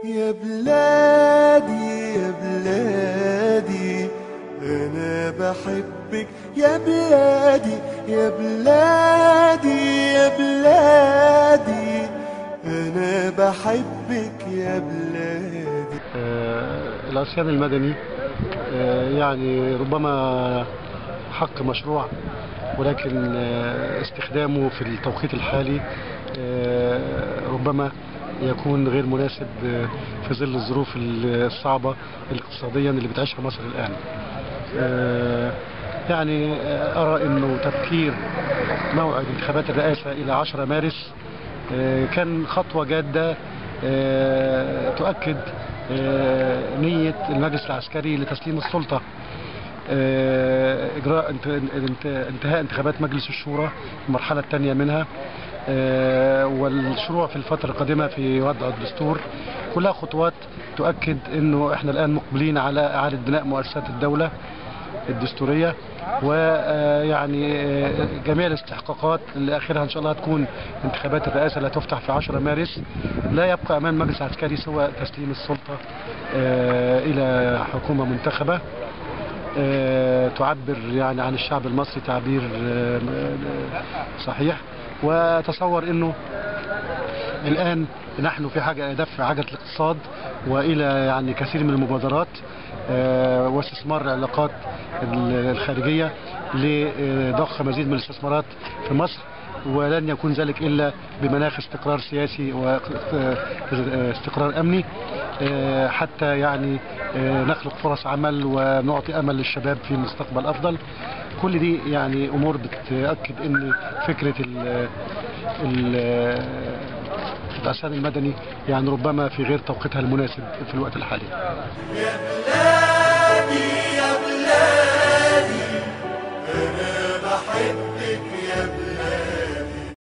يا بلادي يا بلادي أنا بحبك يا بلادي يا بلادي يا بلادي أنا بحبك يا بلادي. العصيان المدني يعني ربما حق مشروع، ولكن استخدامه في التوقيت الحالي ربما يكون غير مناسب في ظل الظروف الصعبة اقتصاديا اللي بتعيشها مصر الآن. يعني أرى أنه تبكير موعد انتخابات الرئاسة إلى 10 مارس كان خطوة جادة تؤكد نية المجلس العسكري لتسليم السلطة، إجراء انتهاء انتخابات مجلس الشورى المرحلة الثانية منها، والشروع في الفترة القادمة في وضع الدستور. كلها خطوات تؤكد أنه إحنا الآن مقبلين على إعادة بناء مؤسسات الدولة الدستورية، ويعني جميع الاستحقاقات اللي آخرها إن شاء الله تكون انتخابات الرئاسة اللي هتفتح في 10 مارس. لا يبقى أمام مجلس عسكري سوى تسليم السلطة إلى حكومة منتخبة تعبر يعني عن الشعب المصري تعبير صحيح. وتصور أنه الآن نحن في حاجة دفع عجلة الاقتصاد وإلى يعني كثير من المبادرات واستثمار العلاقات الخارجية لضخ مزيد من الاستثمارات في مصر، ولن يكون ذلك إلا بمناخ استقرار سياسي واستقرار أمني حتى يعني نخلق فرص عمل ونعطي أمل للشباب في مستقبل أفضل. كل دي يعني أمور بتأكد أن فكرة العصيان المدني يعني ربما في غير توقيتها المناسب في الوقت الحالي. يا بلادي يا بلادي أنا بحبك يا بلادي.